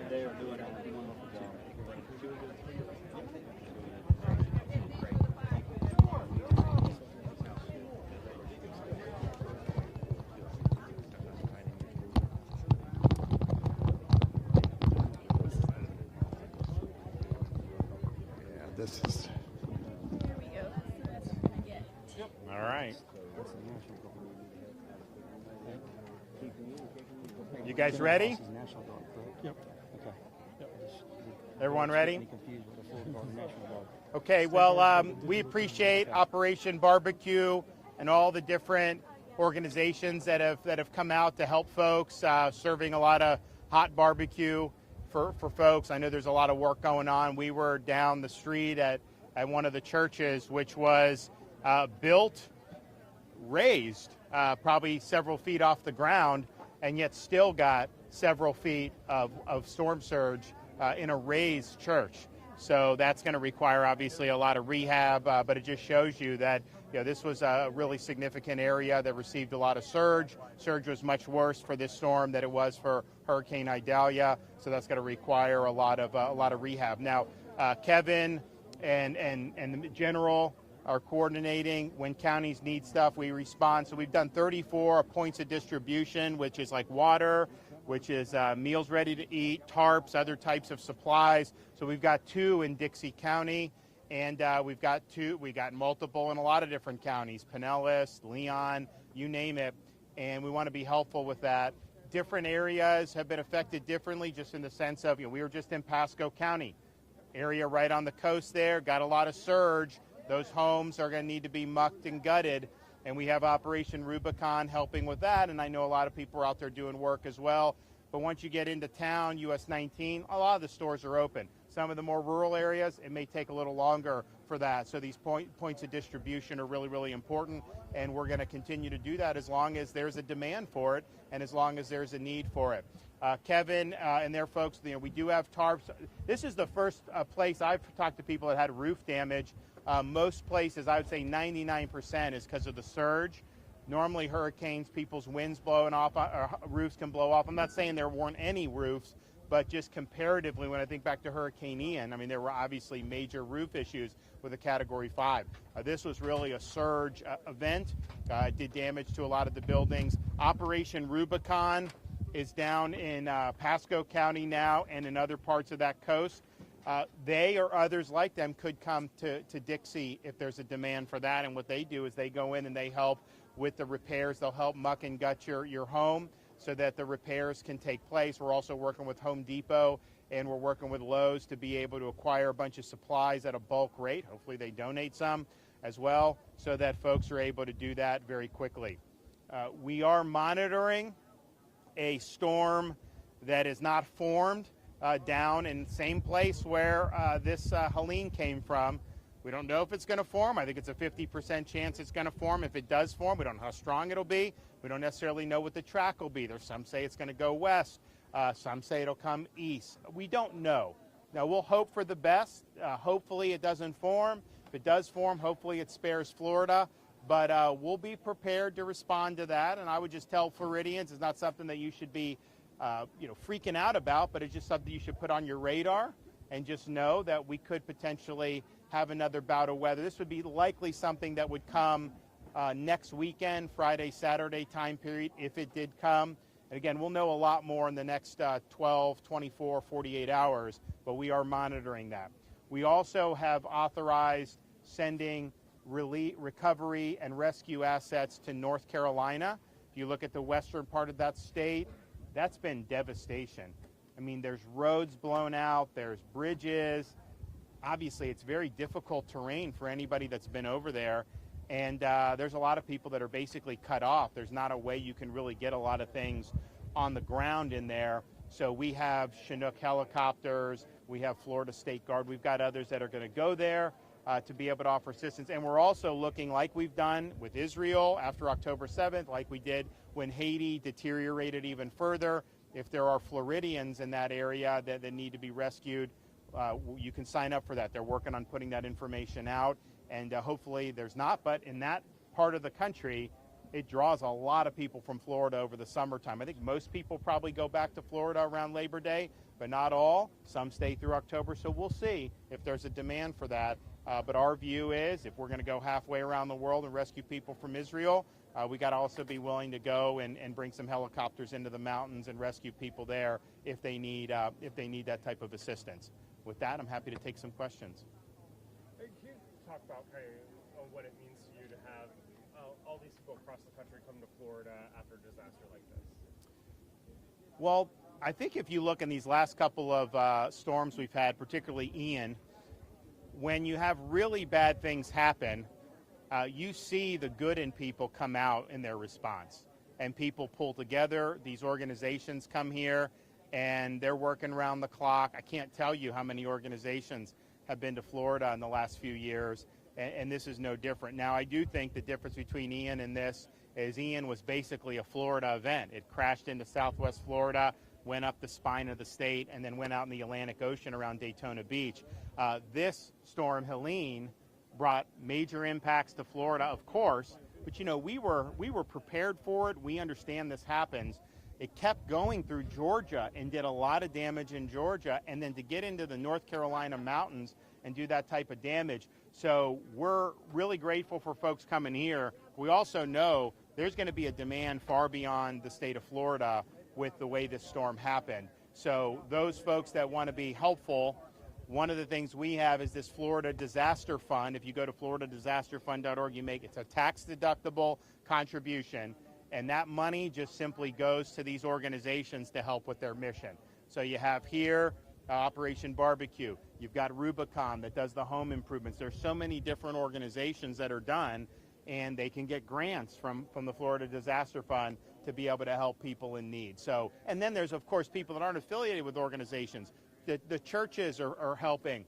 They are doing that. This is. There we go. Yep. All right. You guys ready? Yep. Everyone ready? Okay, well, we appreciate Operation Barbecue and all the different organizations that have come out to help folks, serving a lot of hot barbecue for folks. I know there's a lot of work going on. We were down the street at one of the churches, which was built, raised probably several feet off the ground, and yet still got several feet of storm surge in a raised church. So that's going to require obviously a lot of rehab, but it just shows you that this was a really significant area that received a lot of surge. Surge was much worse for this storm than it was for Hurricane Idalia, so that's going to require a lot of rehab. Now, Kevin and the general are coordinating. When counties need stuff, we respond. So we've done 34 points of distribution, which is like water, which is meals ready to eat, tarps, other types of supplies. So we've got 2 in Dixie County, and we got multiple in a lot of different counties, Pinellas, Leon, you name it, and we want to be helpful with that. Different areas have been affected differently, just in the sense of, we were just in Pasco County, area right on the coast there, got a lot of surge. Those homes are going to need to be mucked and gutted, and we have Operation Rubicon helping with that, and I know a lot of people are out there doing work as well. But once you get into town, US 19, a lot of the stores are open. Some of the more rural areas, it may take a little longer for that. So these points of distribution are really, really important, and we're going to continue to do that as long as there's a demand for it and as long as there's a need for it. Kevin and their folks, we do have tarps. This is the first place I've talked to people that had roof damage. Most places, I would say 99% is because of the surge. Normally hurricanes, people's winds blowing off, roofs can blow off. I'm not saying there weren't any roofs, but just comparatively, when I think back to Hurricane Ian, there were obviously major roof issues with a Category 5. This was really a surge event. It did damage to a lot of the buildings. Operation Rubicon is down in Pasco County now and in other parts of that coast. They or others like them could come to Dixie if there's a demand for that. And what they do is they go in and they help with the repairs. They'll help muck and gut your home so that the repairs can take place. We're also working with Home Depot and we're working with Lowe's to be able to acquire a bunch of supplies at a bulk rate. Hopefully they donate some as well so that folks are able to do that very quickly. We are monitoring a storm that is not formed down in the same place where this Helene came from. We don't know if it's going to form. I think it's a 50% chance it's going to form. If it does form, we don't know how strong it'll be. We don't necessarily know what the track will be. There's some say it's going to go west. Some say it'll come east. We don't know. Now, we'll hope for the best. Hopefully it doesn't form. If it does form, hopefully it spares Florida. But we'll be prepared to respond to that. And I would just tell Floridians, it's not something that you should be freaking out about, but it's just something you should put on your radar and just know that we could potentially have another bout of weather. This would be likely something that would come next weekend, Friday, Saturday time period, if it did come. And again, we'll know a lot more in the next 12, 24, 48 hours, but we are monitoring that. We also have authorized sending recovery and rescue assets to North Carolina. If you look at the western part of that state, that's been devastation. There's roads blown out, there's bridges. Obviously, it's very difficult terrain for anybody that's been over there. And there's a lot of people that are basically cut off. There's not a way you can really get a lot of things on the ground in there. So we have Chinook helicopters, we have Florida State Guard, we've got others that are going to go there to be able to offer assistance. And we're also looking, like we've done with Israel after October 7th, like we did when Haiti deteriorated even further. If there are Floridians in that area that need to be rescued, you can sign up for that. They're working on putting that information out, and hopefully there's not. But in that part of the country, it draws a lot of people from Florida over the summertime. I think most people probably go back to Florida around Labor Day, but not all. Some stay through October, so we'll see if there's a demand for that. But our view is if we're going to go halfway around the world and rescue people from Israel, we got to also be willing to go and bring some helicopters into the mountains and rescue people there if they need that type of assistance. With that, I'm happy to take some questions. Hey, can you talk about what it means to you to have all these people across the country come to Florida after a disaster like this? Well, I think if you look in these last couple of storms we've had, particularly Ian, when you have really bad things happen, you see the good in people come out in their response, and people pull together. These organizations come here, and they're working around the clock. I can't tell you how many organizations have been to Florida in the last few years, and this is no different. Now, I do think the difference between Ian and this is Ian was basically a Florida event. It crashed into Southwest Florida, went up the spine of the state, and then went out in the Atlantic Ocean around Daytona Beach. This storm, Helene, brought major impacts to Florida, of course, but we were prepared for it. We understand this happens. It kept going through Georgia and did a lot of damage in Georgia, and then to get into the North Carolina mountains and do that type of damage. So we're really grateful for folks coming here. We also know there's going to be a demand far beyond the state of Florida with the way this storm happened. So those folks that want to be helpful, one of the things we have is this Florida Disaster Fund. If you go to floridadisasterfund.org, it's a tax-deductible contribution, and that money just simply goes to these organizations to help with their mission. So you have here Operation Barbecue. You've got Rubicon that does the home improvements. There's so many different organizations that are done, and they can get grants from the Florida Disaster Fund to be able to help people in need. So, and then there's, of course, people that aren't affiliated with organizations. The churches are helping.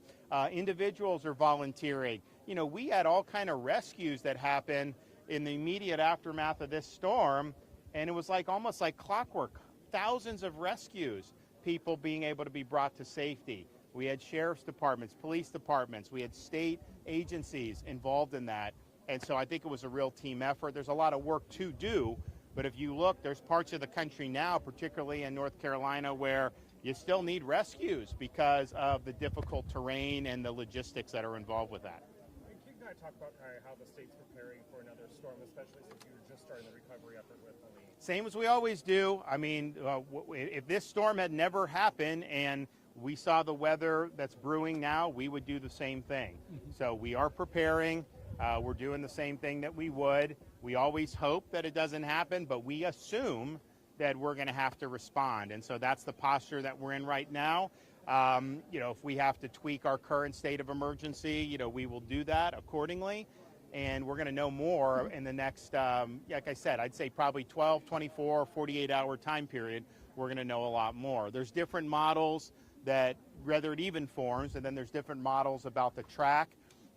Individuals are volunteering. We had all kind of rescues that happened in the immediate aftermath of this storm, and it was almost like clockwork. Thousands of rescues, people being able to be brought to safety. We had sheriff's departments, police departments. We had state agencies involved in that. And so I think it was a real team effort. There's a lot of work to do, but if you look, there's parts of the country now, particularly in North Carolina, where you still need rescues because of the difficult terrain and the logistics that are involved with that. Can you guys talk about how the state's preparing for another storm, especially since you were just starting the recovery effort with Helene? Same as we always do. I mean, if this storm had never happened and we saw the weather that's brewing now, we would do the same thing. So we are preparing. We're doing the same thing that we would. We always hope that it doesn't happen, but we assume that we're going to have to respond. And so that's the posture that we're in right now. If we have to tweak our current state of emergency, we will do that accordingly. And we're going to know more in the next, like I said, I'd say probably 12, 24, 48-hour time period. We're going to know a lot more. There's different models that whether it even forms, and then there's different models about the track.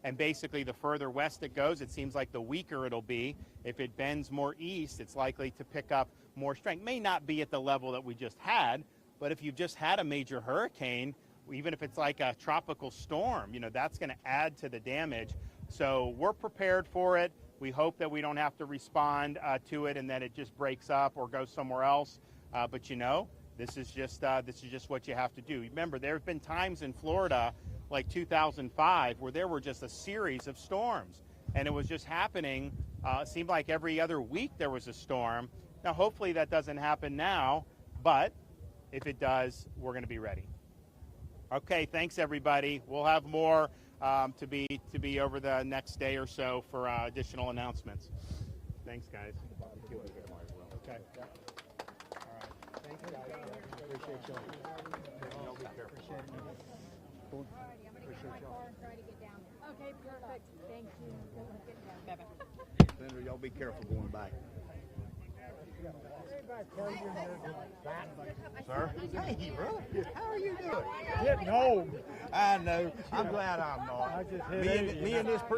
And basically, the further west it goes, it seems like the weaker it'll be. If it bends more east, it's likely to pick up more strength. May not be at the level that we just had, but if you've just had a major hurricane, even if it's like a tropical storm, that's going to add to the damage. So we're prepared for it. We hope that we don't have to respond to it and that it just breaks up or goes somewhere else. But this is just what you have to do. Remember, there have been times in Florida, like 2005, where there were just a series of storms, and it was just happening. It seemed like every other week there was a storm. Now, hopefully that doesn't happen now, but if it does, we're going to be ready. Okay, thanks everybody. We'll have more to be over the next day or so for additional announcements. Thanks, guys. Okay. All right. Thanks, guys. Appreciate you. Y'all be careful. Appreciate y'all. Okay, perfect. Thank you. Bye-bye. Senator, y'all be careful going back. Sir? Hey, brother. How are you doing? Getting old. I know. I'm glad I'm not. I just hit 80. Me and this